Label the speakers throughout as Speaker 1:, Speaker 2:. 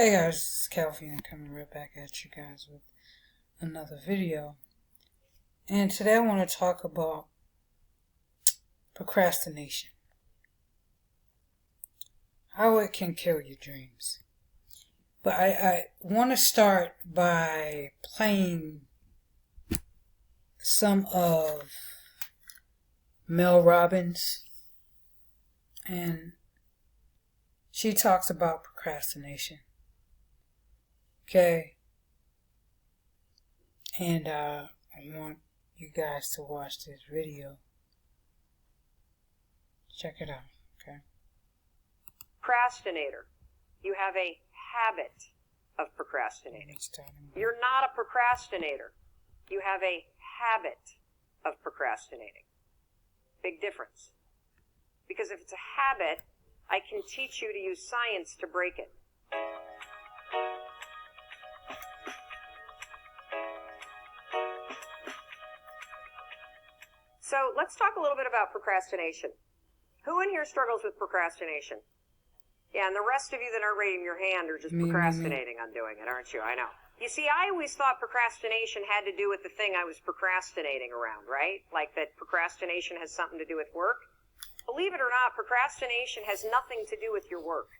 Speaker 1: Hey guys, this is Calvin coming right back at you guys with another video. And today I want to talk about procrastination. How it can kill your dreams. But I want to start by playing some of Mel Robbins. And she talks about procrastination. Okay, and I want you guys to watch this video. Check it out, okay?
Speaker 2: Procrastinator. You have a habit of procrastinating. You're not a procrastinator. You have a habit of procrastinating. Big difference. Because if it's a habit, I can teach you to use science to break it. So let's talk a little bit about procrastination. Who in here struggles with procrastination? Yeah, and the rest of you that aren't raising your hand are just procrastinating on doing it, aren't you? I know. You see, I always thought procrastination had to do with the thing I was procrastinating around, right? Like that procrastination has something to do with work. Believe it or not, procrastination has nothing to do with your work.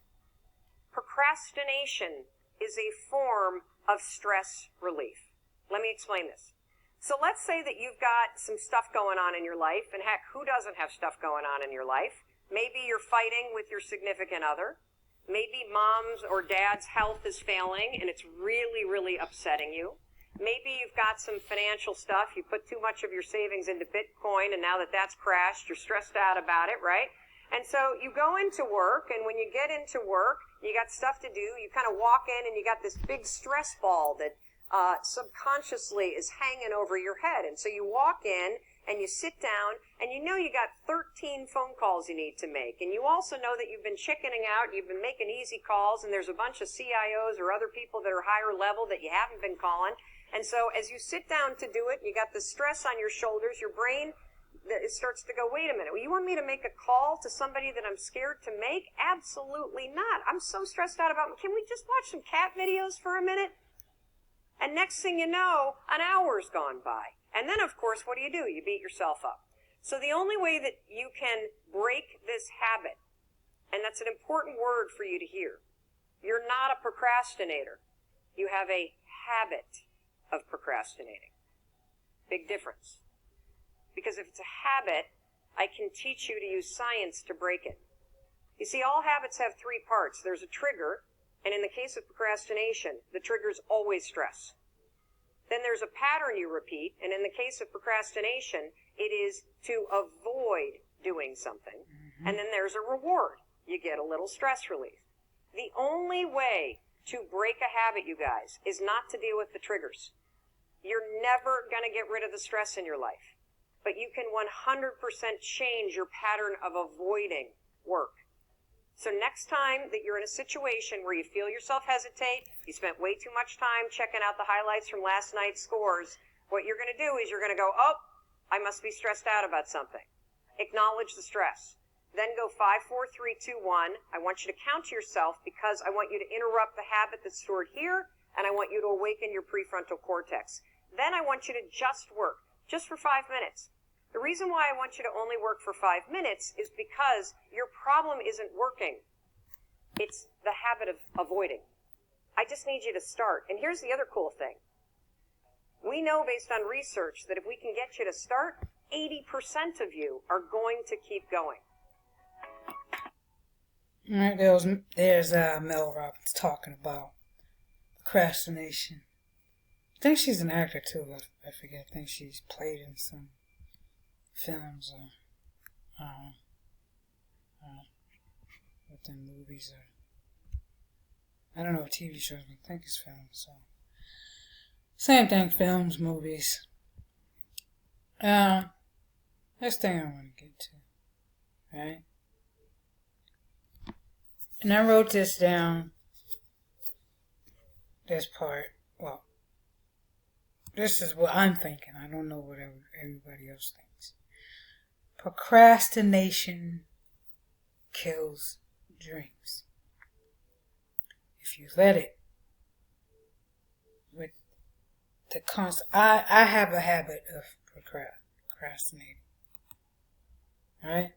Speaker 2: Procrastination is a form of stress relief. Let me explain this. So let's say that you've got some stuff going on in your life, and heck, who doesn't have stuff going on in your life? Maybe you're fighting with your significant other. Maybe mom's or dad's health is failing, and it's really, really upsetting you. Maybe you've got some financial stuff. You put too much of your savings into Bitcoin, and now that that's crashed, you're stressed out about it, right? And so you go into work, and when you get into work, you got stuff to do. You kind of walk in, and you got this big stress ball that subconsciously is hanging over your head. And so you walk in and you sit down and you know you got 13 phone calls you need to make. And you also know that you've been chickening out, you've been making easy calls, and there's a bunch of CIOs or other people that are higher level that you haven't been calling. And so as you sit down to do it, you got the stress on your shoulders, your brain it starts to go, wait a minute, well, you want me to make a call to somebody that I'm scared to make? Absolutely not. I'm so stressed out about, can we just watch some cat videos for a minute? And next thing you know, an hour's gone by. And then, of course, what do? You beat yourself up. So the only way that you can break this habit, and that's an important word for you to hear, you're not a procrastinator. You have a habit of procrastinating. Big difference. Because if it's a habit, I can teach you to use science to break it. You see, all habits have three parts. There's a trigger. And in the case of procrastination, the trigger's always stress. Then there's a pattern you repeat, and in the case of procrastination, it is to avoid doing something. And then there's a reward. You get a little stress relief. The only way to break a habit, you guys, is not to deal with the triggers. You're never going to get rid of the stress in your life. But you can 100% change your pattern of avoiding work. So next time that you're in a situation where you feel yourself hesitate, you spent way too much time checking out the highlights from last night's scores, what you're going to do is you're going to go, oh, I must be stressed out about something. Acknowledge the stress. Then go 5, 4, 3, 2, 1. I want you to count to yourself because I want you to interrupt the habit that's stored here, and I want you to awaken your prefrontal cortex. Then I want you to just work, just for 5 minutes. The reason why I want you to only work for 5 minutes is because your problem isn't working. It's the habit of avoiding. I just need you to start. And here's the other cool thing. We know based on research that if we can get you to start, 80% of you are going to keep going.
Speaker 1: All right, there's Mel Robbins talking about procrastination. I think she's an actor too. I forget. I think she's played in some films or within movies or I don't know, TV shows, but I think it's films. So same thing, films, movies. Next thing I want to get to, right? And I wrote this down. This part. Well, this is what I'm thinking. I don't know what everybody else thinks. Procrastination kills dreams. If if you let it, with the constant, I have a habit of procrastinating. Alright?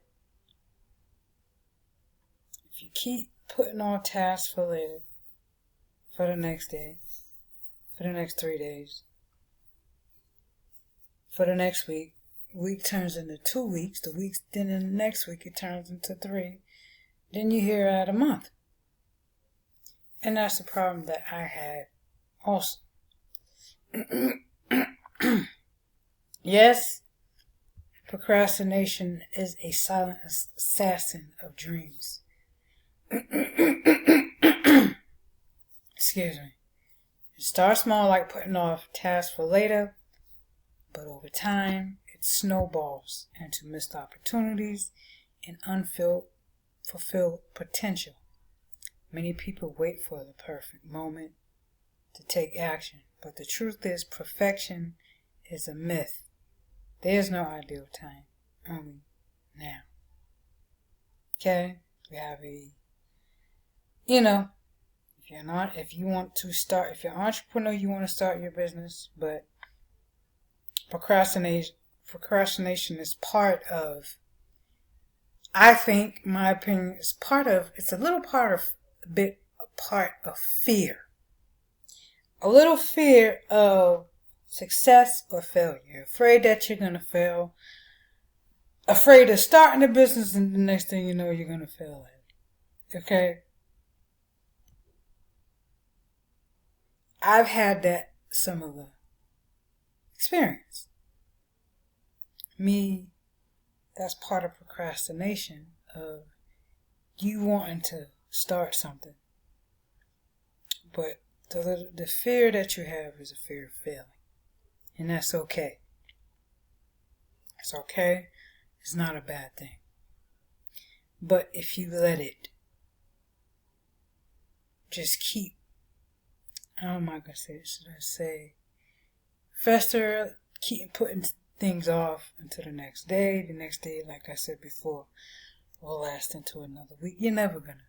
Speaker 1: If you keep putting on tasks for later, for the next day, for the next 3 days, for the next week, week turns into 2 weeks, then in the next week it turns into 3, then you hear out a month. And that's the problem that I had also. Yes, procrastination is a silent assassin of dreams. Excuse me. It starts small, like putting off tasks for later, but over time it snowballs into missed opportunities and unfulfilled potential. Many people wait for the perfect moment to take action, but the truth is perfection is a myth. There is no ideal time, only now. Okay? We have if you're an entrepreneur, you want to start your business, but procrastination is part of, I think, my opinion, it's a bit part of fear. A little fear of success or failure. Afraid that you're going to fail. Afraid of starting a business and the next thing you know, you're going to fail at it. Okay? I've had that similar experience. That's part of procrastination, of you wanting to start something. But the fear that you have is a fear of failing. And that's okay. It's okay. It's not a bad thing. But if you let it just keep, how am I going to say it? Should I say fester, keep putting things off until the next day. The next day, like I said before, will last into another week. You're never going to.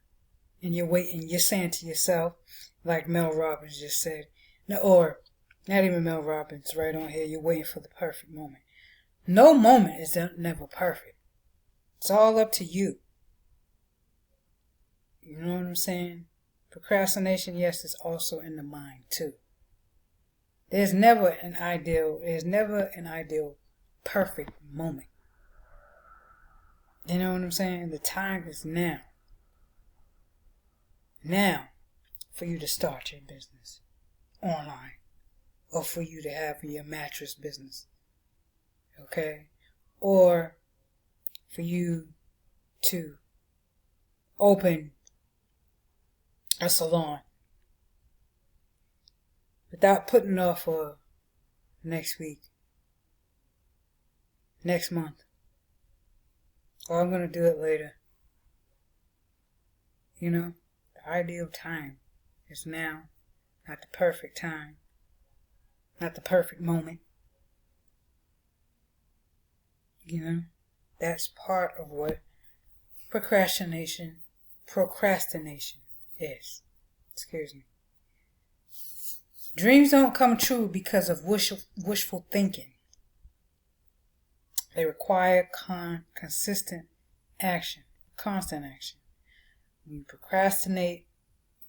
Speaker 1: And you're waiting, you're saying to yourself, like Mel Robbins just said, no, or not even Mel Robbins, right on here, you're waiting for the perfect moment. No moment is never perfect. It's all up to you. You know what I'm saying? Procrastination, yes, is also in the mind too. There's never an ideal perfect moment. You know what I'm saying? The time is now. Now, for you to start your business online, or for you to have your mattress business, okay? Or for you to open a salon without putting off for next week, next month. Or I'm going to do it later. You know, the ideal time is now, not the perfect time, not the perfect moment. You know, that's part of what procrastination is. Excuse me. Dreams don't come true because of wishful thinking. They require constant action. When you procrastinate,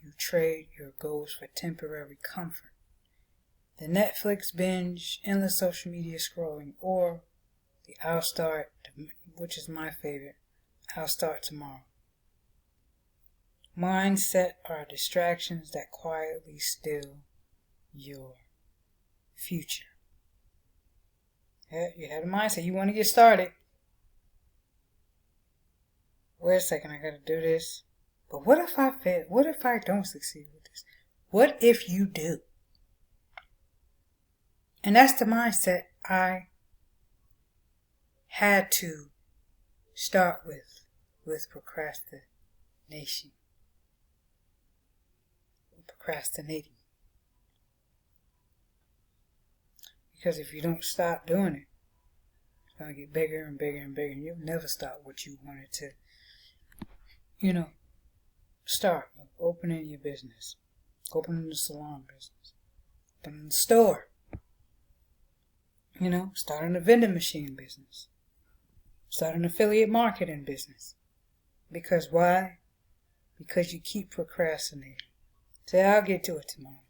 Speaker 1: you trade your goals for temporary comfort. The Netflix binge, endless social media scrolling, or the I'll start, which is my favorite, I'll start tomorrow. Mindset are distractions that quietly steal your future. Yeah, you had a mindset. You want to get started. Wait a second, I gotta do this. But what if I fail? What if I don't succeed with this? What if you do? And that's the mindset I had to start with procrastination. Procrastinating. Because if you don't stop doing it, it's going to get bigger and bigger and bigger. And you'll never stop what you wanted to, start opening your business. Opening the salon business. Opening the store. Starting a vending machine business. Starting an affiliate marketing business. Because why? Because you keep procrastinating. Say, I'll get to it tomorrow.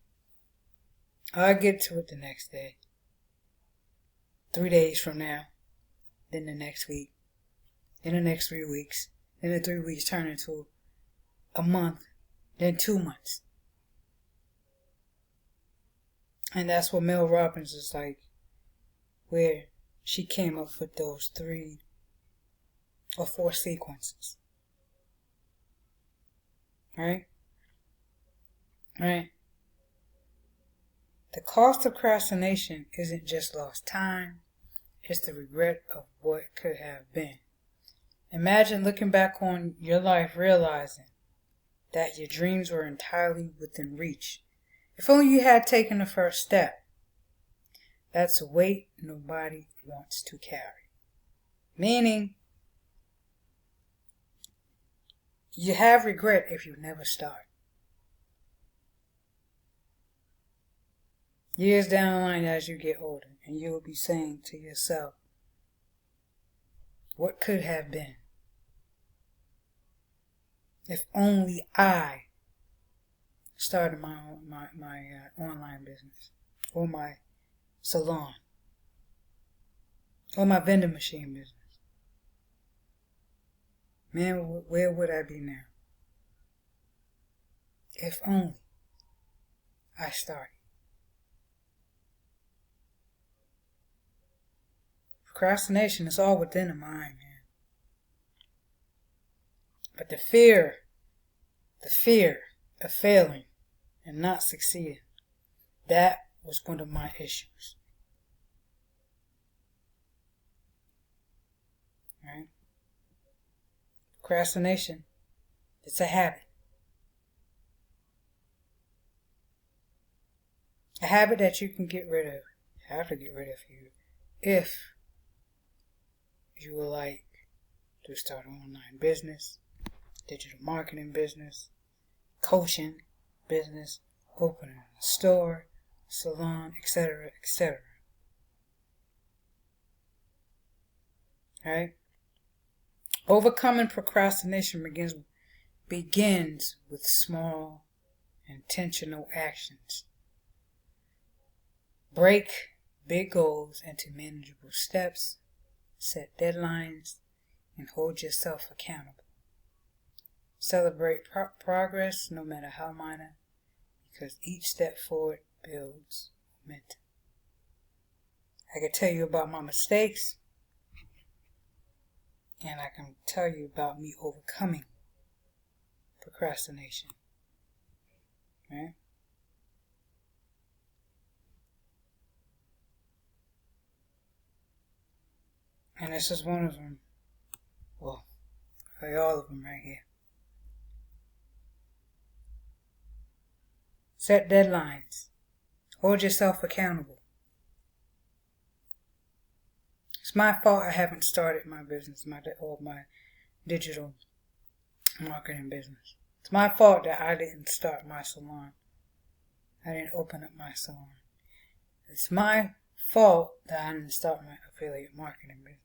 Speaker 1: I'll get to it the next day. 3 days from now. Then the next week. Then the next 3 weeks. Then the 3 weeks turn into a month. Then 2 months. And that's what Mel Robbins is like. Where she came up with those 3 or 4 sequences. Right? Right? The cost of procrastination isn't just lost time. It's the regret of what could have been. Imagine looking back on your life realizing that your dreams were entirely within reach. If only you had taken the first step. That's a weight nobody wants to carry. Meaning, you have regret if you never start. Years down the line as you get older, and you will be saying to yourself, what could have been? If only I started my online business, or my salon, or my vending machine business. Man, where would I be now? If only I started. Procrastination is all within the mind, man. But the fear of failing and not succeeding, that was one of my issues. Right? Procrastination, it's a habit. A habit that you can get rid of. You have to get rid of you if you would like to start an online business, digital marketing business, coaching business, opening a store, salon, etc., etc. Right? Overcoming procrastination begins with small, intentional actions. Break big goals into manageable steps, set deadlines, and hold yourself accountable. Celebrate progress, no matter how minor, because each step forward builds momentum. I can tell you about my mistakes, and I can tell you about me overcoming procrastination. Right? And this is one of them. Well, all of them right here. Set deadlines. Hold yourself accountable. It's my fault I haven't started my business, my digital marketing business. It's my fault that I didn't start my salon. I didn't open up my salon. It's my fault that I didn't start my affiliate marketing business.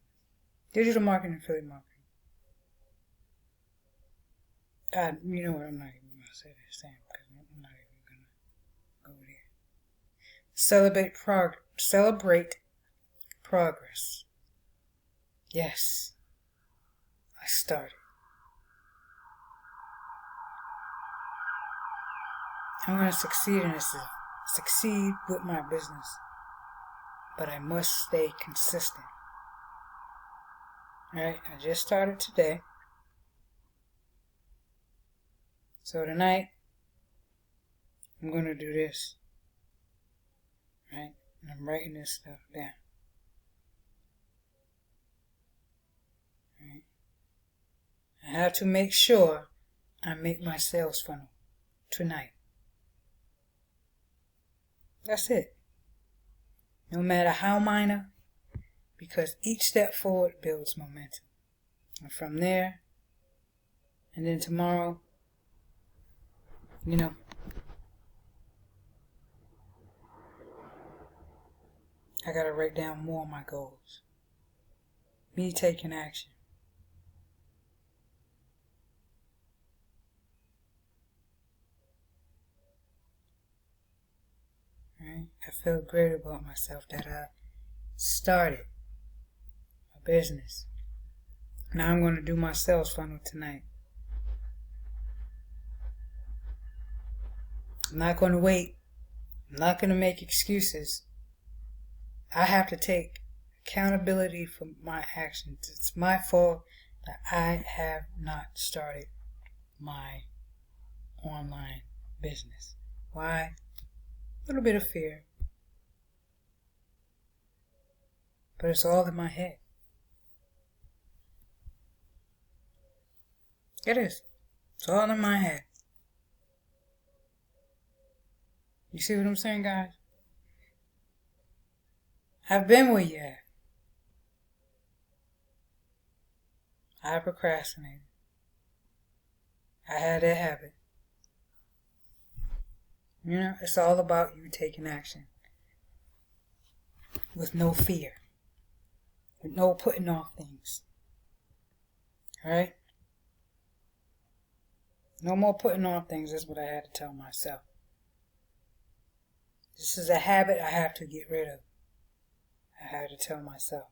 Speaker 1: Digital marketing, affiliate marketing. You know what, I'm not even going to say this thing because I'm not even going to go there. Celebrate progress. Yes, I started. I'm going to succeed in this. Succeed with my business. But I must stay consistent. Alright, I just started today. So tonight, I'm going to do this. Right? And I'm writing this stuff down. Right? I have to make sure I make my sales funnel tonight. That's it. No matter how minor, because each step forward builds momentum. And from there, and then tomorrow, I gotta write down more of my goals. Me taking action. Right? I feel great about myself that I started a business. Now I'm going to do my sales funnel tonight. I'm not going to wait. I'm not going to make excuses. I have to take accountability for my actions. It's my fault that I have not started my online business. Why? A little bit of fear. But it's all in my head. It is. It's all in my head. You see what I'm saying, guys? I've been where you at. I procrastinated. I had that habit. You know, it's all about you taking action. With no fear. With no putting off things. Alright? No more putting off things. That's what I had to tell myself. This is a habit I have to get rid of. I had to tell myself.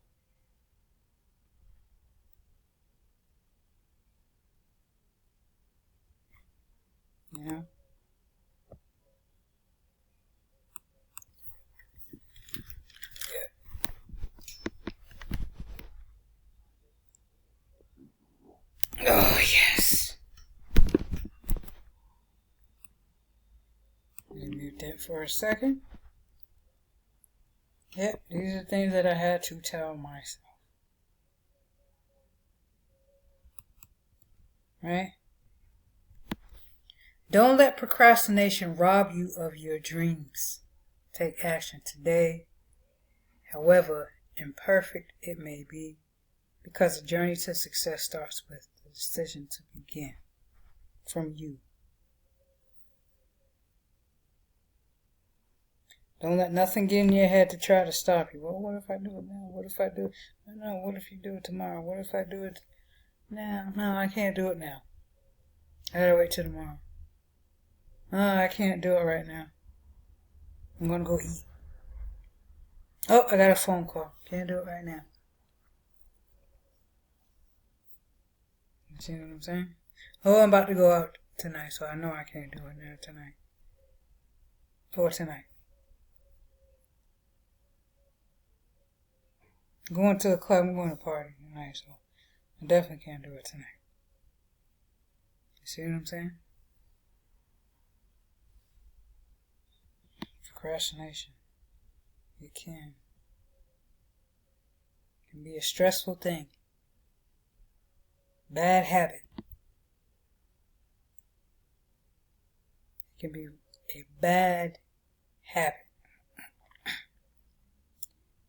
Speaker 1: You know? Oh, yes. Let me mute that for a second. Yep, these are things that I had to tell myself. Right? Don't let procrastination rob you of your dreams. Take action today, however imperfect it may be, because the journey to success starts with the decision to begin from you. Don't let nothing get in your head to try to stop you. Well, what if I do it now? What if I do it? No, what if you do it tomorrow? What if I do it now? No, I can't do it now. I gotta wait till tomorrow. No, I can't do it right now. I'm gonna go eat. Oh, I got a phone call. Can't do it right now. You see what I'm saying? Oh, I'm about to go out tonight, so I know I can't do it now tonight. Or tonight. I'm going to a club, I'm going to party tonight, so I definitely can't do it tonight. You see what I'm saying? Procrastination. It can be a stressful thing. Bad habit. It can be a bad habit.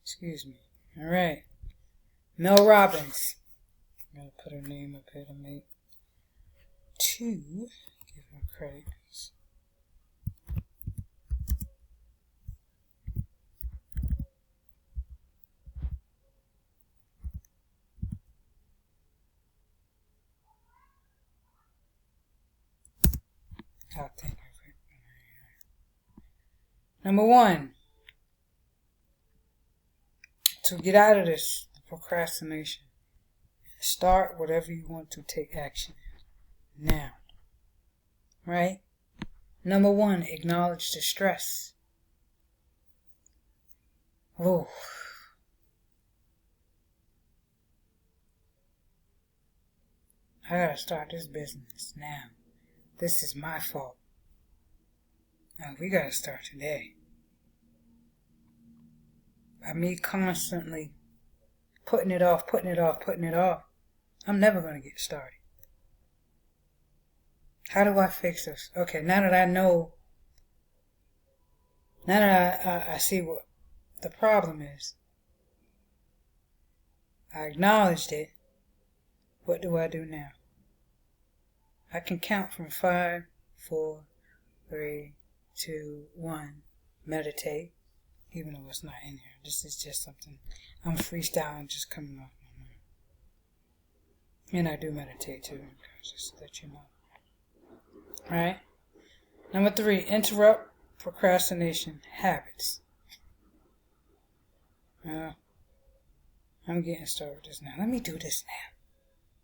Speaker 1: Excuse me. Alright. Mel Robbins. I'm going to put her name up here to make give her credit. I'll take her. Number 1. To get out of this procrastination, start whatever you want to take action in. Now. Right? Number 1, acknowledge the stress. Oh. I gotta start this business now. This is my fault. Now we gotta start today. By me constantly putting it off, I'm never gonna get started. How do I fix this? Okay, now that I know, now that I see what the problem is, I acknowledged it, what do I do now? I can count from 5, 4, 3, 2, 1, meditate. even though it's not in here. This is just something I'm freestyling, just coming off my mind. And I do meditate too, just to let you know. Alright? Number 3, interrupt procrastination habits. I'm getting started with this now. Let me do this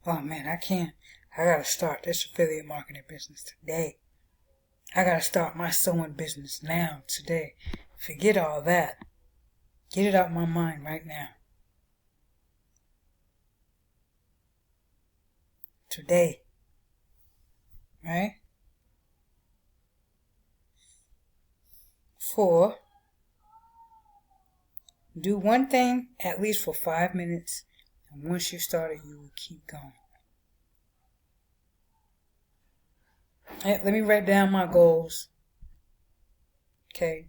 Speaker 1: now. Oh man, I can't. I gotta start this affiliate marketing business today. I gotta start my sewing business now, today. Forget all that. Get it out my mind right now. Today. Right? 4, do one thing at least for 5 minutes, and once you start it, you will keep going. Let me write down my goals. Okay.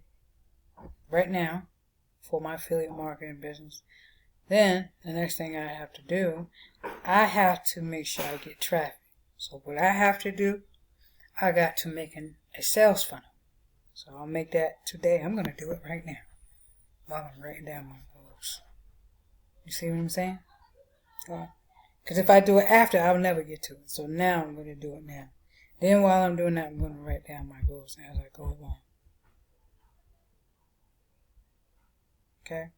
Speaker 1: Right now, for my affiliate marketing business. Then, the next thing I have to do, I have to make sure I get traffic. So what I have to do, I got to make a sales funnel. So I'll make that today. I'm going to do it right now while I'm writing down my goals. You see what I'm saying? Because if I do it after, I'll never get to it. So now I'm going to do it now. Then while I'm doing that, I'm going to write down my goals as I go along. Okay?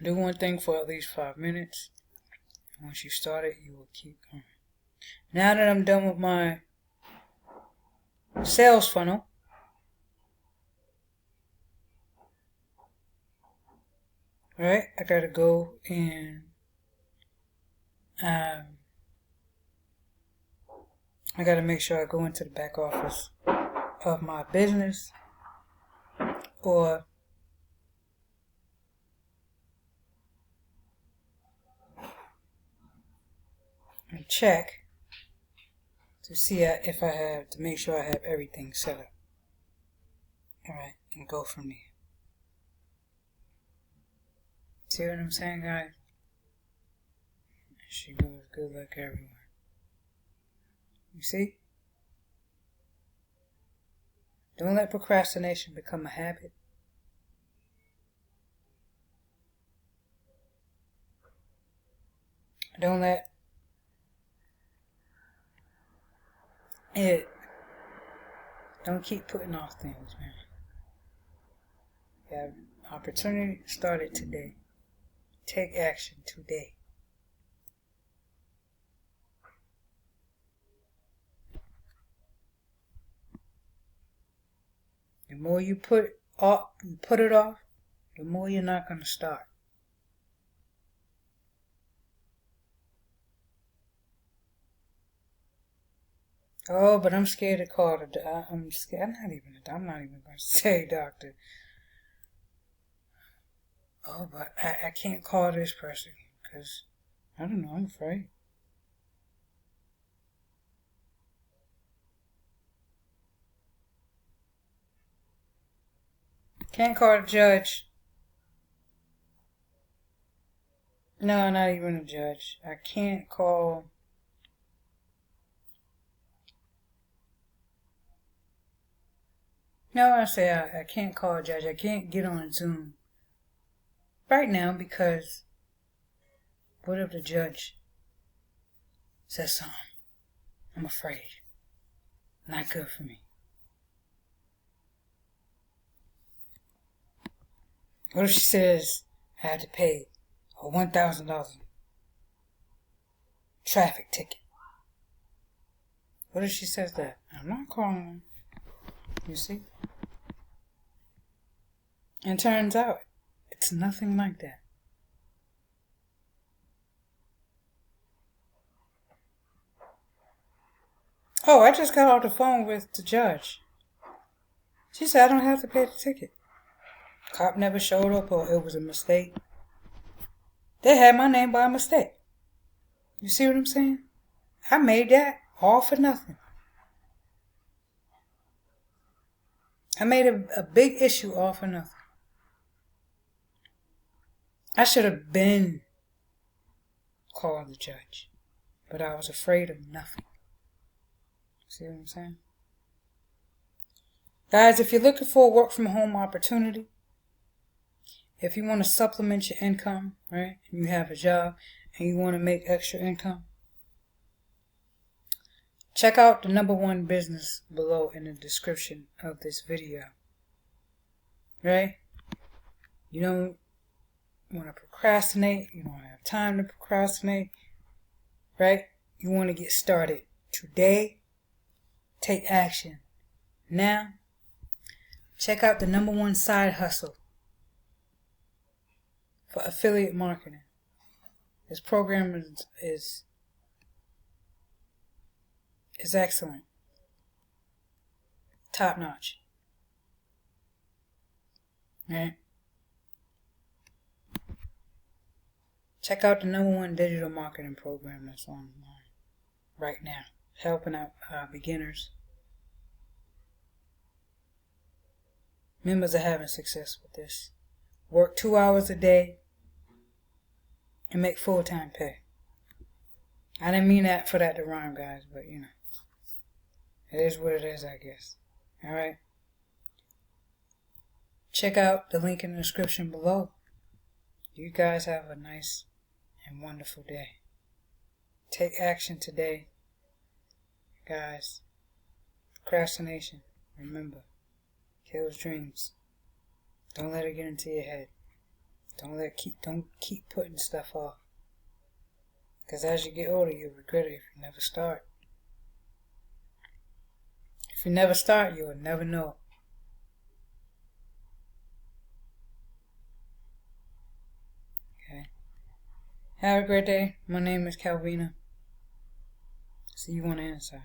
Speaker 1: Do one thing for at least 5 minutes. Once you start it, you will keep going. Now that I'm done with my sales funnel, right, I gotta go and I gotta make sure I go into the back office of my business or and check to see if I have, to make sure I have everything set up. Alright, and go from there. See what I'm saying, guys? She goes, good luck everyone. You see? Don't let procrastination become a habit. Don't let it, don't keep putting off things, man. You have an opportunity to start it today. Take action today. The more you put it off, the more you're not going to start. Oh, but I'm scared to call the. I'm scared. I'm not even going to say doctor. Oh, but I can't call this person because I don't know. I'm afraid. Can't call the judge. No, not even a judge. I can't call. No, I say I can't call a judge. I can't get on Zoom right now because what if the judge says something? I'm afraid. Not good for me. What if she says I had to pay a $1,000 traffic ticket? What if she says that? I'm not calling them. You see? And turns out, it's nothing like that. Oh, I just got off the phone with the judge. She said I don't have to pay the ticket. Cop never showed up or it was a mistake. They had my name by mistake. You see what I'm saying? I made that all for nothing. I made a big issue all for nothing. I should have been called the judge, but I was afraid of nothing. See what I'm saying? Guys, if you're looking for a work from home opportunity, if you want to supplement your income, right, and you have a job and you want to make extra income, check out the #1 business below in the description of this video. Right? You don't want to procrastinate. You don't have time to procrastinate. Right? You want to get started today. Take action now. Check out the #1 side hustle for affiliate marketing. This program is excellent. Top notch. Right? Check out the #1 digital marketing program that's online right now, helping out beginners. Members are having success with this. Work 2 hours a day and make full-time pay. I didn't mean that for that to rhyme, guys, but you know, it is what it is, I guess. Alright? Check out the link in the description below. You guys have a nice and wonderful day. Take action today. Guys, procrastination, remember, kills dreams. Don't let it get into your head. Don't keep putting stuff off. Because as you get older, you'll regret it if you never start. If you never start, you'll never know. Okay. Have a great day. My name is Calvina. See you on the inside.